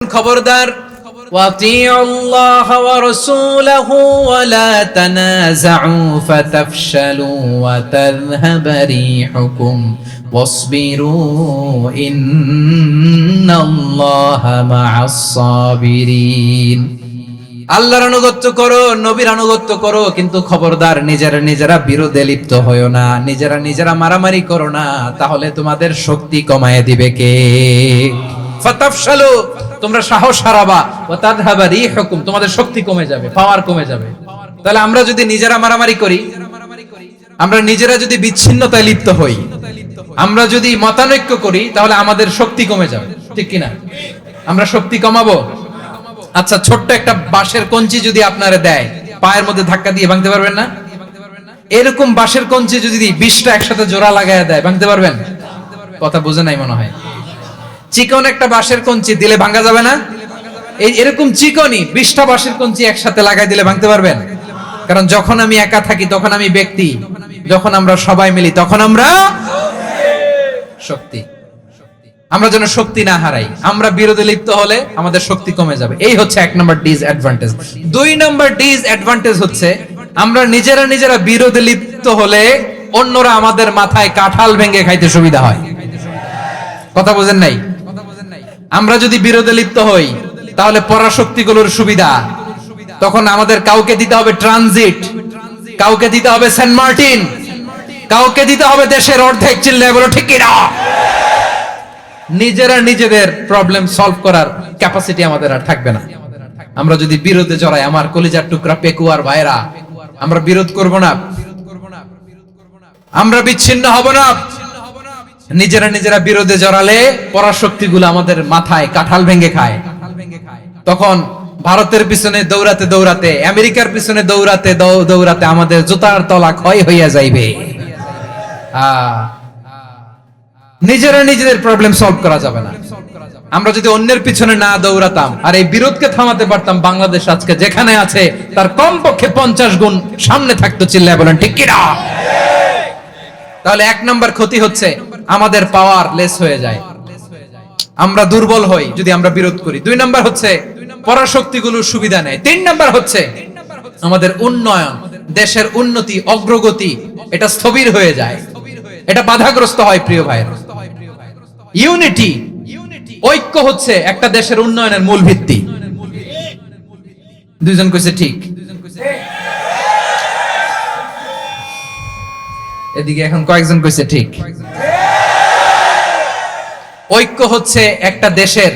খবরদার ওয়াতিউ আল্লাহ ওয়া রাসূলাহু ওয়া লা তানাযাউ ফাতাফশালু ওয়া তাযহাবা রিহুকুম ওয়াসবিরু ইন্নাল্লাহা মা'আস সাবিরিন। আল্লাহর আনুগত্য করো, নবীর আনুগত্য করো, কিন্তু খবরদার নিজেরা বিরোধে লিপ্ত হয়ো না, নিজেরা মারামারি করো না, তাহলে তোমাদের শক্তি কমায় দিবে কে? ফাতাফশালু, তোমরা সাহস হারাবা, ওয়া তাযহাবা রিহুকুম, তোমাদের শক্তি কমে যাবে, পাওয়ার কমে যাবে। তাহলে আমরা যদি নিজেরা মারামারি করি, আমরা নিজেরা যদি বিচ্ছিন্নতায় লিপ্ত হই, আমরা যদি মতানৈক্য করি, তাহলে আমাদের শক্তি কমে যাবে, ঠিক কিনা? আমরা শক্তি কমাবো। আচ্ছা, ছোট্ট একটা বাঁশের কঞ্চি যদি আপনারে দেয়, পায়ের মধ্যে ধাক্কা দিয়ে ভাঙতে পারবেন না? এরকম বাঁশের কঞ্চি যদি 20টা একসাথে জোড়া লাগায় দেয়, ভাঙতে পারবেন? কথা বুঝে নাই মনে হয়। চিকন একটা বাঁশের কঞ্চি দিলে ভাঙা যাবে না? এরকম চিকনই 20টা বাঁশের কঞ্চি একসাথে লাগাই দিলে ভাঙতে পারবেন? কারণ যখন আমি একা থাকি তখন আমি ব্যক্তি, যখন আমরা সবাই মিলি তখন আমরা শক্তি। আমরা যেন শক্তি না হারাই। আমরা বিরোধে লিপ্ত হলে আমাদের শক্তি কমে যাবে। এই হচ্ছে 1 নম্বর ডিসঅ্যাডভান্টেজ। 2 নম্বর ডিসঅ্যাডভান্টেজ হচ্ছে আমরা নিজেরা বিরোধে লিপ্ত হলে অন্যরা আমাদের মাথায় কাঁঠাল ভেঙে খাইতে সুবিধা হয়। কথা বুঝেন নাই? আমরা যদি বিরোধে লিপ্ত হই তাহলে পরাশক্তিগুলোর সুবিধা, তখন আমাদের কাউকে দিতে হবে ট্রানজিট, কাউকে দিতে হবে সেন্ট মার্টিন, কাউকে দিতে হবে দেশের অর্ধেক। চিল্লায় বলো ঠিক কিনা? নিজেদের প্রবলেম সলভ করার ক্যাপাসিটি আমাদের আর থাকবে না। আমরা যদি বিরোধে জড়াই, আমার কলিজার টুকরা পেকুয়ার ভাইরা, আমরা বিরোধ করব না, আমরা বিচ্ছিন্ন হব না। নিজেরা বিরোধে জড়ালে পরাশক্তিগুলো আমাদের মাথায় কাঁঠাল ভেঙে খায়। তখন ভারতের পিছনে দৌড়াতে, আমেরিকার পিছনে দৌড়াতে আমাদের জুতার তলা ক্ষয় হইয়া যাইবে। নিজেদের প্রবলেম সলভ করা যাবে না। আমরা যদি অন্যের পিছনে না দৌড়াতাম আর এই বিরোধকে থামাতে পারতাম, বাংলাদেশ আজকে যেখানে আছে তার কমপক্ষে 50 গুণ সামনে থাকতো। চিল্লায় বলেন ঠিক কিনা? তাহলে 1 নম্বর ক্ষতি হচ্ছে আমাদের পাওয়ার লেস হয়ে যায়, আমরা দুর্বল হই যদি আমরা বিরোধ করি। 2 নম্বর হচ্ছে পরাশক্তিগুলোর সুবিধা নেয়। 3 নম্বর হচ্ছে আমাদের উন্নয়ন, দেশের উন্নতি, অগ্রগতি, এটা স্থবির হয়ে যায়, এটা বাধাগ্রস্ত হয়। প্রিয় ভাইরা, ইউনিটি, ঐক্য হচ্ছে একটা দেশের উন্নয়নের মূল ভিত্তি। 2 জন কইছে ঠিক, এদিকে এখন কয়েকজন কইছে ঠিক। ঐক্য হচ্ছে একটা দেশের,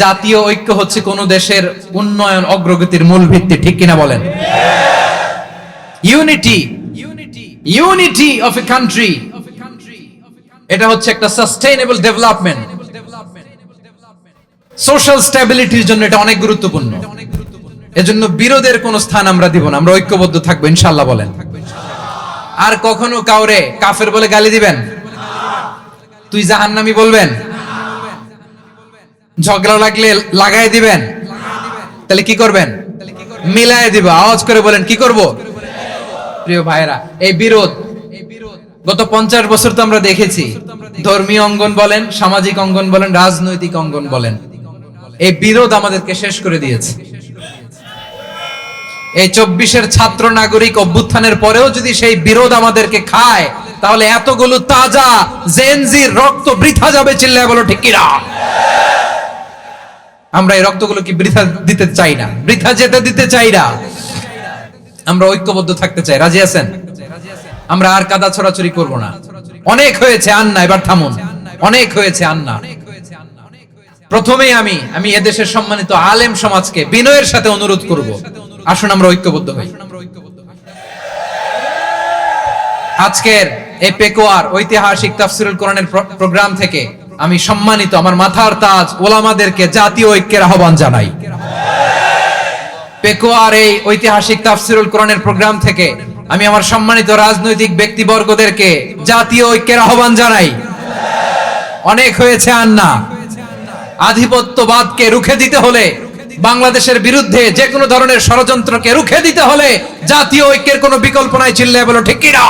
জাতীয় ঐক্য হচ্ছে কোন দেশের উন্নয়ন অগ্রগতির মূল ভিত্তি, ঠিক কিনা বলেন? ইউনিটি অফ এ কান্ট্রি, এটা হচ্ছে একটা সাস্টেইনেবল ডেভেলপমেন্ট, সোশ্যাল স্ট্যাবিলিটির জন্য এটা অনেক গুরুত্বপূর্ণ। এজন্য বিরোধের কোন স্থান আমরা দিব না, আমরা ঐক্যবদ্ধ থাকবো ইনশাআল্লাহ বলেন। আর কখনো কাউরে কাফের বলে গালি দিবেন, তুই জাহান্নামী বলবেন, ঝগড়া লাগলে লাগাই দিবেন, তাহলে কি করবেন? মিলায় দিব। আওয়াজ করে বলেন কি করব? প্রিয় ভাইরা, এই বিরোধ গত 50 বছর তো আমরা দেখেছি, ধর্মীয় অঙ্গন বলেন, সামাজিক অঙ্গন বলেন, রাজনৈতিক অঙ্গন বলেন, এই বিরোধ আমাদেরকে শেষ করে দিয়েছে। এই 24-এর ছাত্র নাগরিক অভ্যুত্থানের পরেও যদি সেই বিরোধ আমাদেরকে খায়, তাহলে এতগুলো তাজা জেনজির রক্ত বৃথা যাবে। চিল্লায় বলো ঠিক কিনা? আমরা এই রক্তগুলো কি বৃথা দিতে চাই না, বৃথা যেতে দিতে চাই না। আমরা ঐক্যবদ্ধ থাকতে চাই। রাজি আছেন? আমরা আর কাদা ছড়াছড়ি করব না। অনেক হয়েছে আন্না, এবার থামুন। অনেক হয়েছে আন্না। প্রথমেই আমি এদেশের সম্মানিত আলেম সমাজকে বিনয়ের সাথে অনুরোধ করব, আসুন আমরা ঐক্যবদ্ধ হই। আজকের এই পেকুয়ার ঐতিহাসিক তাফসীরুল কোরআনের প্রোগ্রাম থেকে আমি সম্মানিত আমার মাথার তাজ ওলামাদেরকে জাতীয় ঐক্যের আহ্বান জানাই। পেকুয়ার এই ঐতিহাসিক তাফসীরুল কোরআনের প্রোগ্রাম থেকে আমি আমার সম্মানিত রাজনৈতিক ব্যক্তিবর্গদেরকে জাতীয় ঐক্যের আহ্বান জানাই। অনেক হয়েছে আন্না। আধিপত্যবাদকে রুখে দিতে হলে, বাংলাদেশের বিরুদ্ধে যে কোনো ধরনের ষড়যন্ত্রকে রুখে দিতে হলে জাতীয় ঐক্যের কোনো বিকল্প নাই। চিল্লায় বলো ঠিক কিনা?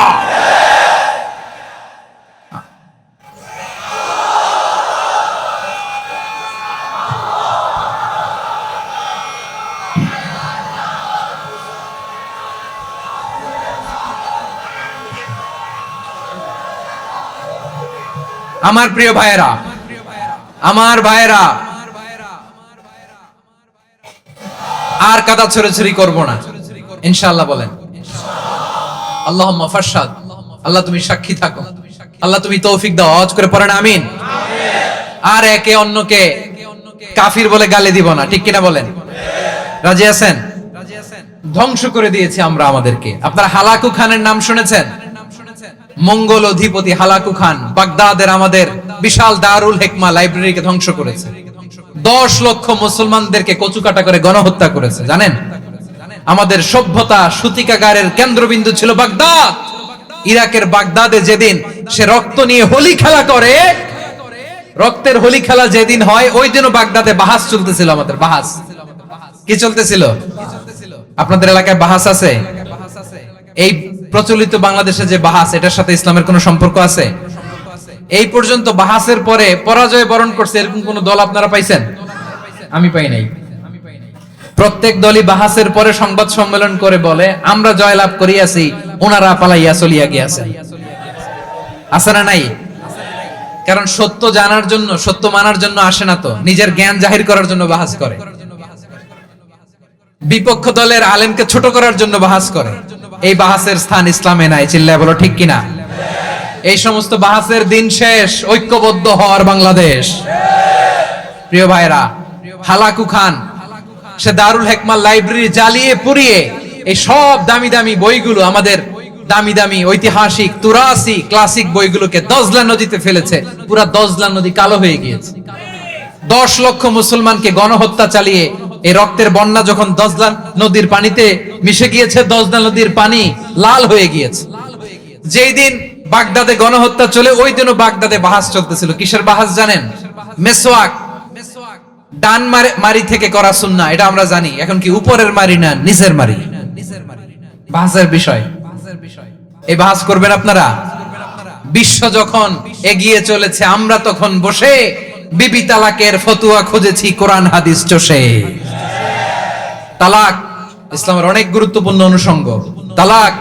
আমার প্রিয় ভাইয়েরা, আমার ভাইয়েরা, আর কাদা ছড়াছড়ি করব না ইনশাআল্লাহ। বলেন আল্লাহুম্মা ফাশহাদ। আল্লাহ তুমি সাক্ষী থাকো, আল্লাহ তুমি তৌফিক দাও। আওয়াজ করে পড়েন আমিন। আর একে অন্যকে কাফির বলে গালি দিব না, ঠিক কিনা বলেন? রাজি আছেন? ধ্বংস করে দিয়েছি আমরা আমাদেরকে। আপনারা হালাকু খানের নাম শুনেছেন? মঙ্গল অধিপতি হালাকু খান বাগদাদের আমাদের বিশাল দারুল হিকমা লাইব্রেরিকে ধ্বংস করেছে। 10 লক্ষ মুসলমানদেরকে কচুকাটা করে গণহত্যা করেছে। জানেন, আমাদের সভ্যতা সূতিকাগারের কেন্দ্রবিন্দু ছিল বাগদাদ। ইরাকের বাগদাদে যেদিন সে রক্ত নিয়ে হোলি খেলা করে, রক্তের হোলি খেলা যেদিন হয়, ওই দিনও বাগদাদে বাহাস চলতেছিল। আমাদের বাহাস কি চলতেছিল? আপনাদের এলাকায় বাহাস আছে? এই প্রচলিত বাংলাদেশে যে বাহাস, এটার সাথে ইসলামের কোনো সম্পর্ক আছে? এই পর্যন্ত বাহাসের পরে পরাজয় বরণ করছে এরকম কোন দল আপনারা পাইছেন? আমি পাই নাই। প্রত্যেক দলই বাহাসের পরে সংবাদ সম্মেলন করে বলে আমরা জয়লাভ করিয়াছি, ওনারা পালাইয়া চলিয়া গিয়াছে। আছে না নাই? কারণ সত্য জানার জন্য, সত্য মানার জন্য আসে না তো, নিজের জ্ঞান জাহির করার জন্য বাহাস করে। বিপক্ষ দলের আলেমকে ছোট করার জন্য বাহাস করে। এই বাহাসের স্থান ইসলামে নাই। চিল্লায় বলো ঠিক কিনা? এই সমস্ত বাহাসের দিন শেষ। ঐক্যবদ্ধ হওয়ার বাংলাদেশ। প্রিয় ভাইরা, হালাকু খান সে দারুল হিকমা লাইব্রেরি জ্বালিয়ে পুড়িয়ে এই সব দামি দামি বইগুলো, আমাদের দামি দামি ঐতিহাসিক তুরাসি ক্লাসিক বইগুলোকে দজলা নদীতে ফেলেছে। পুরা দজলা নদী কালো হয়ে গিয়েছে। 10 লক্ষ মুসলমানকে গণহত্যা চালিয়ে এই রক্তের বন্যা যখন দজলা নদীর পানিতে মিশে গিয়েছে, দজলা নদীর পানি লাল হয়ে গিয়েছে। যেই দিন বাগদাদে গণহত্যা চলে, ওই দিনও বাগদাদে বাহাস চলতেছিল। কিসের বাহাস জানেন? মেসওয়াক। ডান মারি থেকে করা সুন্নাহ, এটা আমরা জানি। এখন কি উপরের মারি না নিচের মারি? বাহাসের বিষয়। এই বাহাস করবেন আপনারা? বিশ্ব যখন এগিয়ে চলেছে, আমরা তখন বসে বিবি তালাকের ফতোয়া খুঁজেছি কোরআন হাদিস চষে। তালাক ইসলামের অনেক গুরুত্বপূর্ণ অনুষঙ্গ। তালাক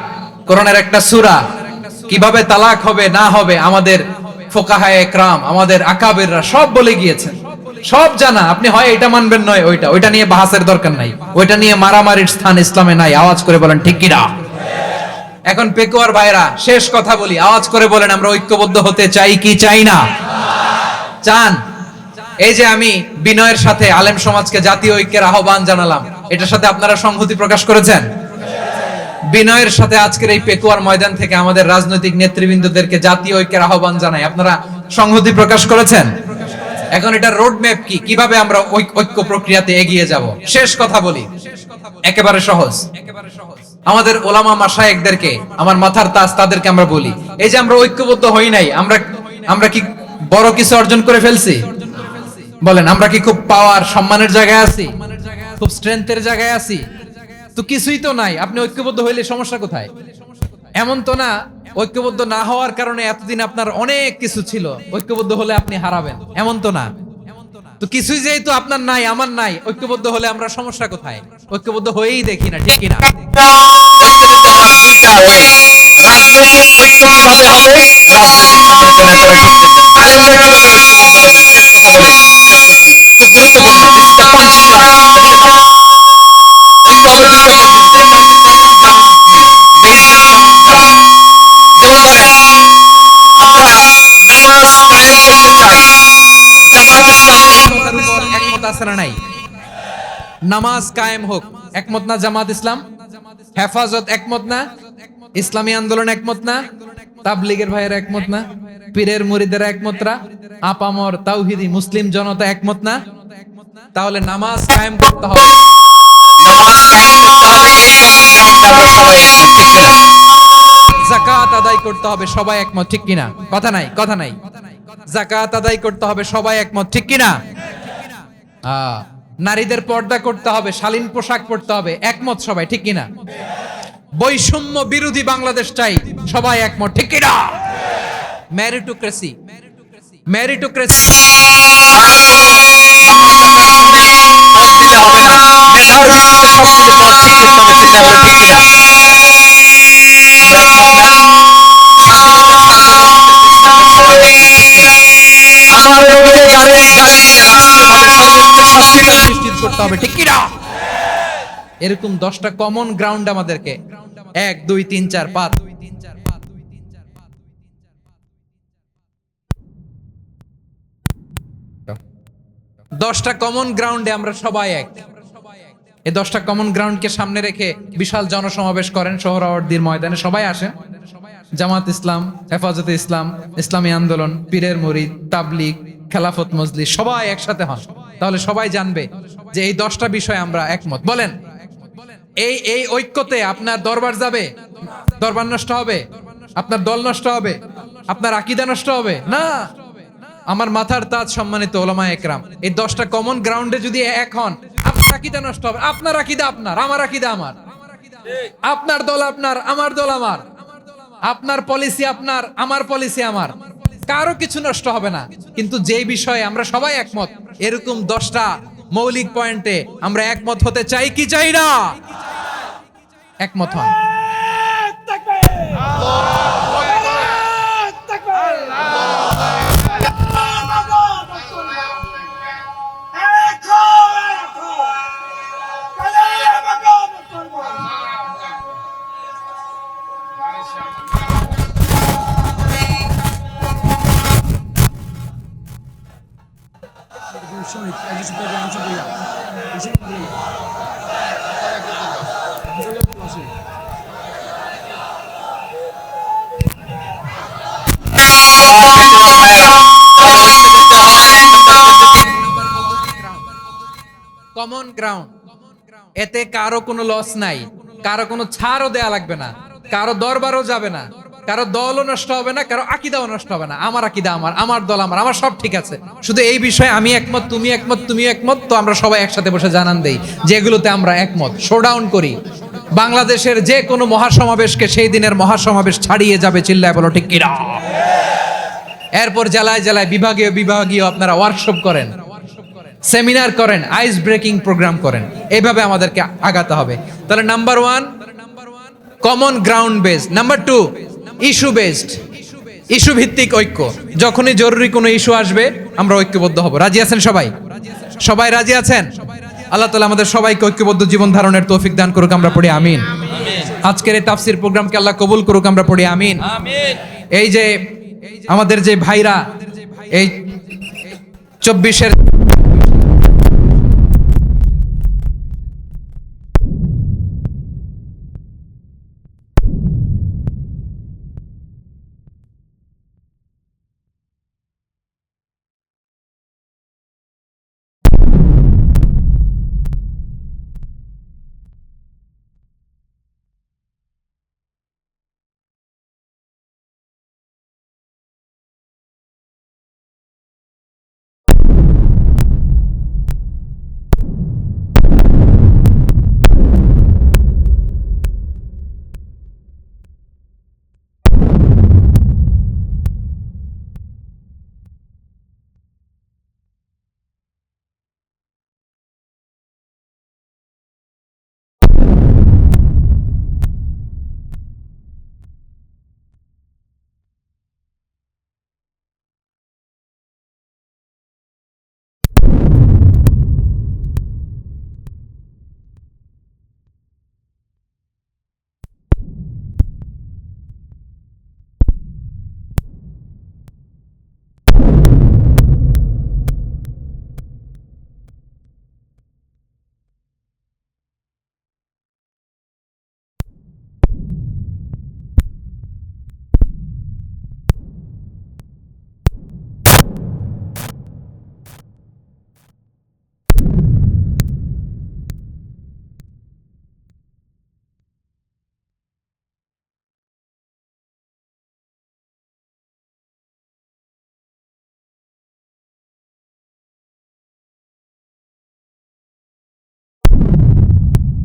কোরআনের একটা সূরা। কিভাবে তালাক হবে না হবে আমাদের ফুকাহায়ে ইকরাম, আমাদের আকাবেররা সব বলে গিয়েছেন, সব জানা। আপনি হয় এটা মানবেন, নয় ওইটা। ওইটা নিয়ে বাহাসের দরকার নাই, ওইটা নিয়ে মারামারির স্থান ইসলামে নাই। আওয়াজ করে বলেন ঠিক কিনা? এখন পেকুয়ার ভাইরা, শেষ কথা বলি, আওয়াজ করে বলেন আমরা ঐক্যবদ্ধ হতে চাই কি চাই না? চান? এই যে আমি বিনয়ের সাথে আলেম সমাজকে জাতীয় ঐক্যের আহ্বান জানালাম, এটার সাথে আপনারা সংহতি প্রকাশ করেছেন? বিনয়ের সাথে আজকের এই পেকুয়ার ময়দান থেকে আমাদের রাজনৈতিক নেতৃবৃন্দদেরকে জাতীয় ঐক্যের আহ্বান জানাই, আপনারা সংহতি প্রকাশ করেছেন? এখন এটা রোড ম্যাপ কি, কিভাবে আমরা ঐক্য প্রক্রিয়াতে এগিয়ে যাব? শেষ কথা বলি, একেবারে সহজ। আমাদের ওলামা মাশায়েখদেরকে, আমার মাথার তাজ, তাদেরকে আমরা বলি, এই যে আমরা ঐক্যবদ্ধ হই নাই, আমরা কি বড় কিছু অর্জন করে ফেলছি? বলেন, আমরা কি খুব পাওয়ার সম্মানের জায়গায় আছি? খুব স্ট্রেংথের জায়গায় আছি? তো কিছুই তো নাই। আপনি ঐক্যবদ্ধ হইলে সমস্যা কোথায়? এমন তো না ঐক্যবদ্ধ না হওয়ার কারণে এতদিন আপনার অনেক কিছু ছিল, ঐক্যবদ্ধ হলে আপনি হারাবেন, এমন তো না। তো কিছুই যেহেতু আপনার নাই, আমার নাই, ঐক্যবদ্ধ হলে আমরা সমস্যা কোথায়? ঐক্যবদ্ধ হয়েই দেখি না, ঠিক কিনা? রাজনৈতিক ঐক্য কিভাবে হবে? রাজনৈতিক নির্বাচনের পরে ঢুকতে দেন। আলেমরা কিভাবে ঐক্যবদ্ধ হবে? শেষ কথা বলি, শেষ করছি, খুব গুরুত্বপূর্ণ। This is the punchline. ঐক্য হবে দুইটা পদ্ধতিতে। Jamaat Islami based on common ground। যেমন ধরেন, আমরা নামাজ কায়েম করতে চাই, জামাত ইসলামী এই কথার উপর একমত আছে না নাই? নামাজ কায়েম হোক, একমত না জামাত ইসলাম? হেফাজত একমত না? ইসলামী আন্দোলন একমত না? তাবলীগের ভাইয়েরা একমত না? পীরের মুরিদেরা একমত না? আপামর তাওহীদি মুসলিম জনতা একমত না? তাহলে নামাজ কায়েম করতে হবে। নামাজ কায়েম করতে হবে, এই কমন গ্রাউন্ডে আমরা সবাই একমত, ঠিক কিনা? যাকাত আদায় করতে হবে, সবাই একমত, ঠিক কিনা? কথা নাই, কথা নাই। যাকাত আদায় করতে হবে, সবাই একমত, ঠিক কিনা? নারীদের পর্দা করতে হবে, শালীন পোশাক পরতে হবে, একমত সবাই, ঠিক কিনা? বৈষম্য বিরোধী বাংলাদেশ চাই, সবাই একমত, ঠিক কিনা? মেরিটোক্রেসি, মেরিটোক্রেসি আর কোনো পদ দিলে হবে না। মেধার ভিত্তিতে সবথেকে পদ ঠিক ইসলামে, চিন্তা করে, ঠিক কিনা? আমরা একমত না? স্বাধীনতা সার্বভৌমত্ব ইসলামের সবাই একমত, ঠিক কিনা? হসপিটাল নিশ্চিত করতে হবে, ঠিক কি না? এরকম 10টা কমন গ্রাউন্ড আমাদেরকে 1 2 3 4 5 10টা কমন গ্রাউন্ডে আমরা সবাই এক। এই 10টা কমন গ্রাউন্ডকে সামনে রেখে বিশাল জনসমাবেশ করেন সোহরাওয়ার্দীর ময়দানে, সবাই আসেন। জামাত ইসলাম, হেফাজতে ইসলাম, ইসলামী আন্দোলন, পীরের মুরিদ, তাবলিগ, খেলাফত মজলিস সবাই একসাথে হন। তাহলে সবাই জানবে যে এই 10টা বিষয়ে আমরা একমত। বলেন, এই ঐক্যতে আপনার দরবার যাবে? দরবার নষ্ট হবে? আপনার দল নষ্ট হবে? আপনার আকীদা নষ্ট হবে? না। আমার মাথার তাজ সম্মানিত ওলামায়ে একরাম, এই 10টা কমন গ্রাউন্ডে যদি এক হন, আপনার আকীদা নষ্ট হবে? আপনার আকীদা আপনার, আমার আকীদা আমার, আপনার দল আপনার, আমার দল আমার, আপনার পলিসি আপনার, আমার পলিসি আমার, কারো কিছু নষ্ট হবে না। কিন্তু যে বিষয়ে আমরা সবাই একমত, এরকম 10টা মৌলিক পয়েন্টে আমরা একমত হতে চাই কি চাই না? একমত হন। কমন গ্রাউন্ড, এতে কারো কোনো লস নাই, কারো কোনো ছাড়ও দেয়া লাগবে না, কারো দরবারও যাবে না, কারো দলও নষ্ট হবে না, কারো আকীদাও নষ্ট হবে না। আমার আকীদা আমার, আমার দল আমার, আমার সব ঠিক আছে। শুধু এই বিষয়ে আমি একমত, তুমি একমত, তুমি একমত, তো আমরা সবাই একসাথে বসে জানান দেই যেগুলোতে আমরা একমত, শোডাউন করি। বাংলাদেশের যে কোনো মহাসমাবেশকে সেই দিনের মহাসমাবেশ ছাড়িয়ে যাবে, চিল্লায় বলো ঠিক কিনা? এরপর জেলায় জেলায় বিভাগীয় বিভাগীয় আপনারা ওয়ার্কশপ করেন, সেমিনার করেন, আইস ব্রেকিং প্রোগ্রাম করেন। এইভাবে আমাদেরকে আগাতে হবে। তাহলে number 1 common ground based, number 2 issue based, issue ভিত্তিক ঐক্য। যখনই জরুরি কোনো ইস্যু আসবে আমরা ঐক্যবদ্ধ হব। রাজি আছেন সবাই? সবাই রাজি আছেন? আল্লাহ তাআলা আমাদের সবাইকে ঐক্যবদ্ধ জীবন ধারণের তৌফিক দান করুক, আমরা পড়ি আমিন। আজকের এই তাফসীর প্রোগ্রামকে আল্লাহ কবুল করুক, আমরা পড়ি আমিন। এই যে আমাদের যে ভাইরা এই 24-এর